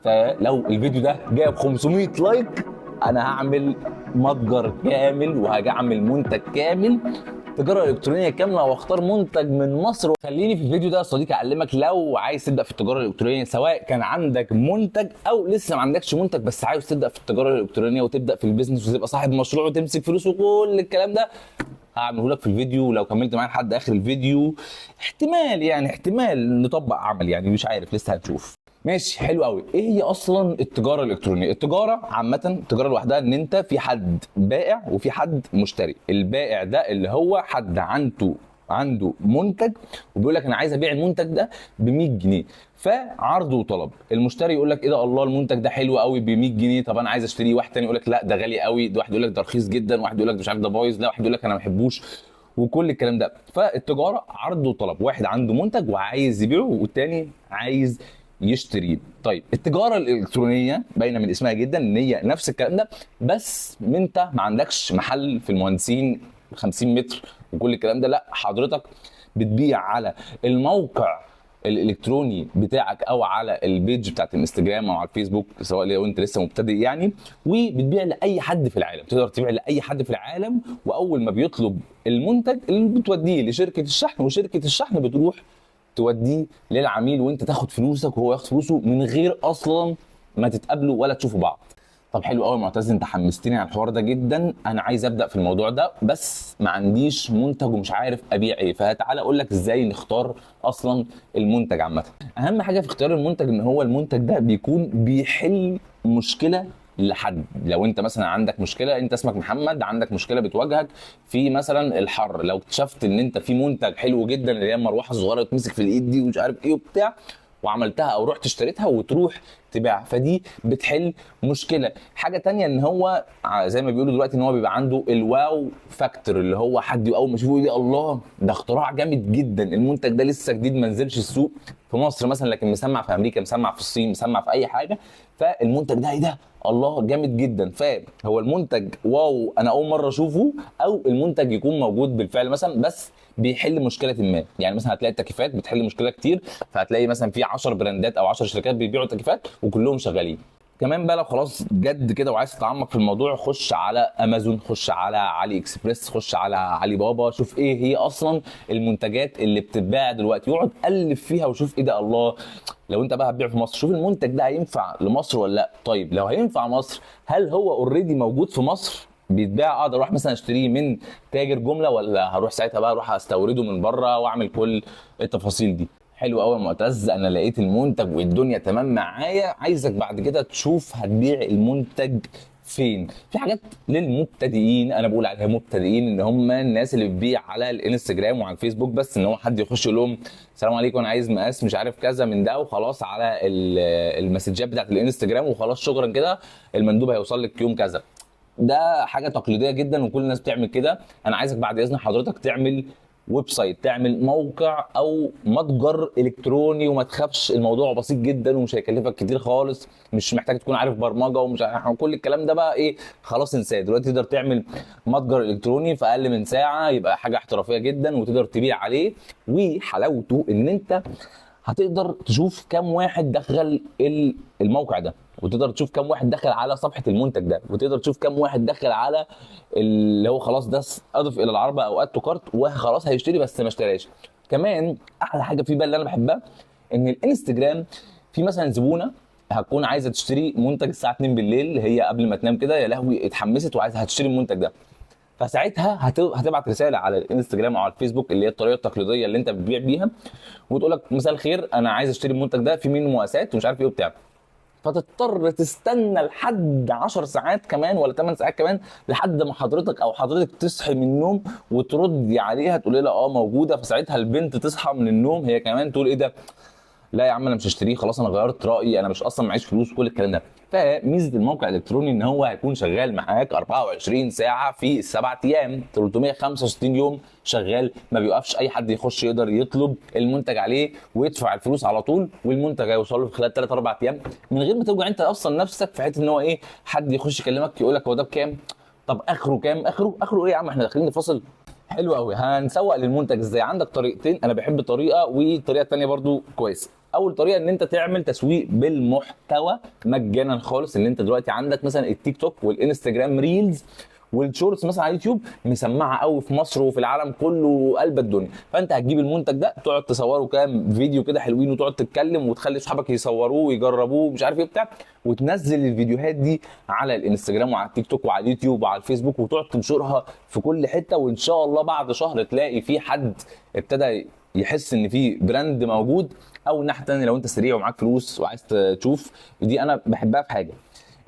فلو الفيديو ده جاب 500 لايك انا هعمل متجر كامل وهعمل منتج كامل تجاره الكترونيه كامله، واختار منتج من مصر. خليني في الفيديو ده يا صديقي اعلمك لو عايز تبدا في التجاره الالكترونيه، سواء كان عندك منتج او لسه ما عندكش منتج بس عايز تبدا في التجاره الالكترونيه وتبدا في البيزنس وتبقى صاحب مشروع وتمسك فلوس وكل الكلام ده، هعمله لك في الفيديو. لو كملت معايا لحد اخر الفيديو احتمال نطبق عمل، يعني مش عارف لسه هنشوف. ماشي، حلو قوي. ايه هي اصلا التجاره الالكترونيه؟ التجاره عامه، التجاره لوحدها ان انت في حد بائع وفي حد مشتري. البائع ده اللي هو حد عنده منتج وبيقول لك انا عايز ابيع المنتج ده ب 100 جنيه، فعرض وطلب. المشتري يقول لك ايه ده، الله المنتج ده حلو قوي ب 100 جنيه، طب انا عايز اشتريه. واحد تاني يقول لك لا ده غالي قوي، ده واحد يقول لك ده رخيص جدا، واحد يقول لك مش عارف ده بايظ، لا واحد يقول لك انا ما بحبوش، وكل الكلام ده. فالتجاره عرض وطلب، واحد عنده منتج وعايز يبيعه والتاني عايز يشتريه. طيب التجاره الالكترونيه باينه من اسمها جدا ان هي نفس الكلام ده، بس انت ما عندكش محل في المهندسين 50 متر وكل الكلام ده، لا حضرتك بتبيع على الموقع الالكتروني بتاعك او على البيج بتاعت الانستجرام او على الفيسبوك، سواء لو انت لسه مبتدئ يعني، وبتبيع لاي حد في العالم. تقدر تبيع لاي حد في العالم، واول ما بيطلب المنتج اللي بتوديه لشركه الشحن، وشركه الشحن بتروح توديه للعميل وانت تاخد فلوسك وهو ياخد فلوسه من غير اصلا ما تتقابلوا ولا تشوفوا بعض. طب حلو قوي يا معتز، انت حمستني على الحوار ده جدا، انا عايز ابدا في الموضوع ده بس ما عنديش منتج ومش عارف ابيع ايه. فتعالى اقول لك ازاي نختار اصلا المنتج. عامه اهم حاجه في اختيار المنتج ان هو المنتج ده بيكون بيحل مشكله لحد. لو انت مثلا عندك مشكله، انت اسمك محمد عندك مشكله بتواجهك في مثلا الحر، لو اكتشفت ان انت في منتج حلو جدا اللي هي المروحه الصغيره تمسك في الايد دي ومش عارف ايه وبتاع، وعملتها او رحت اشتريتها وتروح تباع، فدي بتحل مشكله. حاجه تانية ان هو زي ما بيقولوا دلوقتي ان هو بيبقى عنده الواو فاكتور، اللي هو حد اول ما يشوفه يقول الله ده اختراع جامد جدا، المنتج ده لسه جديد ما نزلش السوق في مصر مثلا، لكن مسمع في امريكا، مسمع في الصين، مسمع في اي حاجه، فالمنتج ده ايه ده الله جامد جدا. فهو المنتج واو انا اول مره اشوفه، او المنتج يكون موجود بالفعل مثلا بس بيحل مشكله ما. يعني مثلا هتلاقي التكييفات بتحل مشكله كتير، فهتلاقي مثلا في 10 براندات او 10 شركات بيبيعوا تكييفات وكلهم شغالين. كمان بقى لو خلاص جد كده وعايز تتعمق في الموضوع، خش على امازون، خش على علي اكسبريس، خش على علي بابا، شوف ايه هي اصلا المنتجات اللي بتتباع دلوقتي، يقعد قلب فيها وشوف ايه ده الله. لو انت بقى هتبيع في مصر، شوف المنتج ده هينفع لمصر ولا لا. طيب لو هينفع مصر، هل هو اوريدي موجود في مصر بيتباع، اقدر اروح مثلا اشتريه من تاجر جمله، ولا هروح ساعتها بقى اروح استورده من بره واعمل كل التفاصيل دي؟ حلو قوي يا معتز، انا لقيت المنتج والدنيا تمام معايا. عايزك بعد كده تشوف هتبيع المنتج فين. في حاجات للمبتدئين، انا بقول عليها مبتدئين، ان هم الناس اللي بتبيع على الانستجرام وعلى الفيسبوك بس، ان هو حد يخش يقول لهم السلام عليكم انا عايز مقاس مش عارف كذا من ده، وخلاص على المسجات بتاعت الانستجرام وخلاص شكرا كده المندوب هيوصل لك يوم كذا. ده حاجه تقليديه جدا وكل الناس بتعمل كده. انا عايزك بعد اذن حضرتك تعمل ويب سايت، تعمل موقع او متجر الكتروني، وما تخافش الموضوع بسيط جدا ومش هيكلفك كتير خالص، مش محتاج تكون عارف برمجه ومش عارف كل الكلام ده بقى ايه، خلاص انساه. دلوقتي تقدر تعمل متجر الكتروني في اقل من ساعه، يبقى حاجه احترافيه جدا وتقدر تبيع عليه. وحلاوته ان انت هتقدر تشوف كم واحد دخل الموقع ده، وتقدر تشوف كم واحد دخل على صفحه المنتج ده، وتقدر تشوف كم واحد دخل على اللي هو خلاص ده اضف الى العرض او اد تو كارت وخلاص هيشتري بس ما اشتراش. كمان احلى حاجه فيه بقى اللي انا بحبها، ان الانستجرام في مثلا زبونه هتكون عايزه تشتري منتج الساعه 2 بالليل، هي قبل ما تنام كده يا لهوي اتحمست وعايزه هتشتري المنتج ده، فساعتها هتبعت رساله على الانستجرام او على الفيسبوك اللي هي الطريقه التقليديه اللي انت بتبيع بيها، وتقول لك مساء الخير انا عايز اشتري المنتج ده في منه مقاسات ومش عارف ايه وبتاع، فتضطر تستنى لحد 10 ساعات كمان ولا 8 ساعات كمان لحد ما حضرتك او حضرتك تصحي من النوم وتردي عليها تقولي لها اه موجوده. فساعتها البنت تصحى من النوم هي كمان تقول ايه ده، لا يا عم انا مش هشتريه خلاص انا غيرت رايي انا مش اصلا معيش فلوس كل الكلام ده. فميزه الموقع الالكتروني ان هو هيكون شغال معاك 24 ساعه في السبع ايام 365 يوم شغال، ما بيوقفش. اي حد يخش يقدر يطلب المنتج عليه ويدفع الفلوس على طول، والمنتج هيوصل له في خلال 3 4 ايام من غير ما توجع انت اصلا نفسك في حته ان هو ايه حد يخش يكلمك يقول لك هو ده بكام، طب اخره كام، اخره ايه يا عم احنا داخلين نفاصل. حلو قوي. هنسوق للمنتج ازاي؟ عندك طريقتين، انا بحب طريقه والطريقه الثانيه برضو كويسه. اول طريقه ان انت تعمل تسويق بالمحتوى مجانا خالص. ان انت دلوقتي عندك مثلا التيك توك والانستجرام ريلز والشورتس مثلا على اليوتيوب مسمعه قوي في مصر وفي العالم كله وقلب الدنيا، فانت هتجيب المنتج ده تقعد تصوره كام فيديو كده حلوين وتقعد تتكلم وتخلي اصحابك يصوروه ويجربوه مش عارف ايه بتاع، وتنزل الفيديوهات دي على الانستجرام وعلى التيك توك وعلى اليوتيوب وعلى الفيسبوك وتقعد تنشرها في كل حته، وان شاء الله بعد شهر تلاقي في حد ابتدى يحس ان في براند موجود. او الناحيه الثانيه لو انت سريع ومعاك فلوس وعايز تشوف، دي انا بحبها في حاجه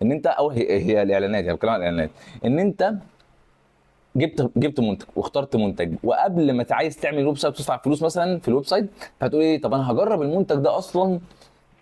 ان انت، او هي الاعلانات، يعني بتكلم عن الاعلانات، ان انت جبت منتج واخترت منتج، وقبل ما عايز تعمل ويب سايت تدفع فلوس مثلا في الويب سايت، فهتقول ايه طب انا هجرب المنتج ده اصلا،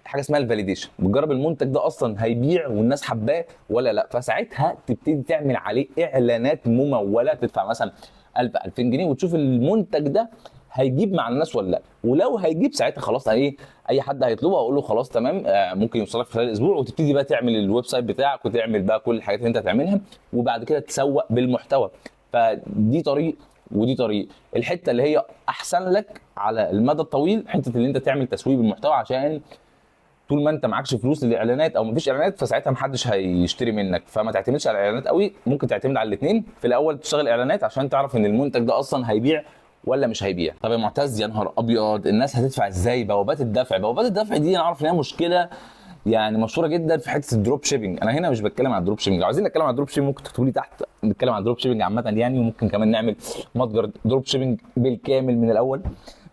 حاجه اسمها الفاليديشن، بتجرب المنتج ده اصلا هيبيع والناس حباه ولا لا، فساعتها تبتدي تعمل عليه اعلانات مموله، تدفع مثلا 1000 2000 جنيه وتشوف المنتج ده هيجيب مع الناس ولا لا، ولو هيجيب ساعتها خلاص ايه، اي حد هيطلبه اقول له خلاص تمام ممكن يوصلك في خلال اسبوع، وتبتدي بقى تعمل الويب سايت بتاعك وتعمل بقى كل الحاجات اللي انت هتعملها، وبعد كده تسوق بالمحتوى. فدي طريق ودي طريق. الحته اللي هي احسن لك على المدى الطويل حته اللي انت تعمل تسويق بالمحتوى، عشان طول ما انت معكش فلوس للاعلانات او مفيش اعلانات فساعتها محدش هيشتري منك، فما تعتمدش على الاعلانات قوي، ممكن تعتمد على الاثنين. في الاول تشتغل اعلانات عشان تعرف ان المنتج ده اصلا هيبيع ولا مش هيبيع. طب يا معتز، يا نهار ابيض، الناس هتدفع ازاي؟ بوابات الدفع دي انا عارف ان هي مشكله يعني مشهوره جدا في حته الدروب شيبنج. انا هنا مش بتكلم عن الدروب شيبنج، لو عايزين نتكلم عن الدروب شيبنج ممكن تكتبوا لي تحت نتكلم عن الدروب شيبنج عامه يعني، وممكن كمان نعمل متجر دروب شيبنج بالكامل من الاول.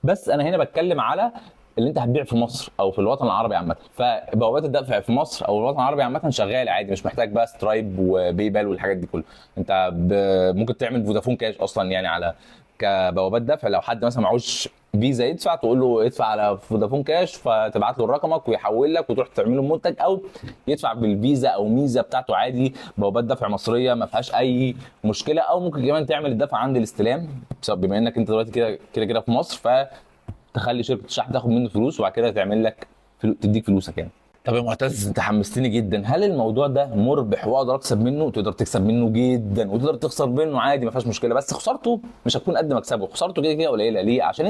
بس انا هنا بتكلم على اللي انت هتبيع في مصر او في الوطن العربي عامه. فبوابات الدفع في مصر او الوطن العربي عامه شغال عادي، مش محتاج بقى سترايب وباي بال والحاجات دي كلها. انت ممكن تعمل فودافون كاش اصلا يعني على كبوابات دفع. لو حد مثلا معهوش فيزا يدفع، تقول له ادفع على فودافون كاش، فتبعت له رقمك ويحول لك وتروح تعمل له منتج، او يدفع بالفيزا او ميزه بتاعته عادي. بوابات دفع مصريه ما فيهاش اي مشكله. او ممكن كمان تعمل الدفع عند الاستلام، بما انك انت دلوقتي كده في مصر، فتخلي شركه الشحن تاخد منه فلوس وبعد كده تعمل لك تديك فلوسك يعني. طب يا معتز انت حمستني جدا، هل الموضوع ده مربح واقدر اكسب منه؟ تقدر تكسب منه جدا وتقدر تخسر منه عادي ما فيهاش مشكله، بس خسارته مش هتكون قد مكسبه، خسارته كده كده قليله. ليه؟ عشان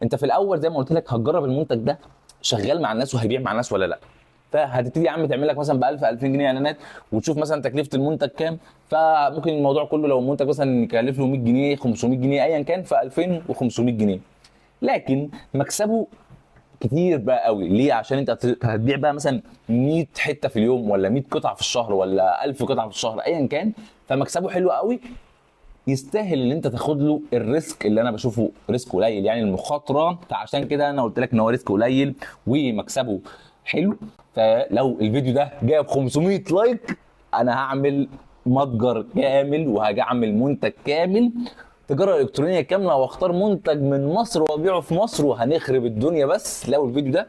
انت في الاول زي ما قلت لك هتجرب المنتج ده شغال مع الناس وهيبيع مع الناس ولا لا. فهتبتدي يا عم تعمل لك مثلا ب 1000 2000 جنيه اعلانات وتشوف مثلا تكلفه المنتج كام، فممكن الموضوع كله لو المنتج مثلا يكلف له 100 جنيه 500 جنيه ايا كان، ف 2500 جنيه. لكن مكسبه كتير بقى قوي. ليه؟ عشان انت هتبيع بقى مثلا 100 حته في اليوم ولا 100 قطعه في الشهر ولا 1000 قطعه في الشهر ايا كان، فمكسبه حلو قوي، يستاهل ان انت تاخد له الريسك اللي انا بشوفه ريسك قليل يعني المخاطره. فعشان كده انا قلت لك ان هو ريسك قليل ومكسبه حلو. فلو الفيديو ده جايب 500 لايك انا هعمل متجر كامل وهعمل منتج كامل، تجاره الكترونيه كامله، واختار منتج من مصر وابيعه في مصر وهنخرب الدنيا. بس لو الفيديو ده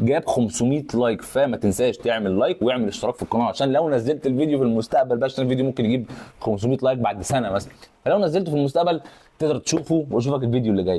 جاب 500 لايك، فما تنساش تعمل لايك واعمل اشتراك في القناه، عشان لو نزلت الفيديو في المستقبل بقى، عشان الفيديو ممكن يجيب 500 لايك بعد سنه مثلا، فلو نزلته في المستقبل تقدر تشوفه واشوفك الفيديو اللي جاي.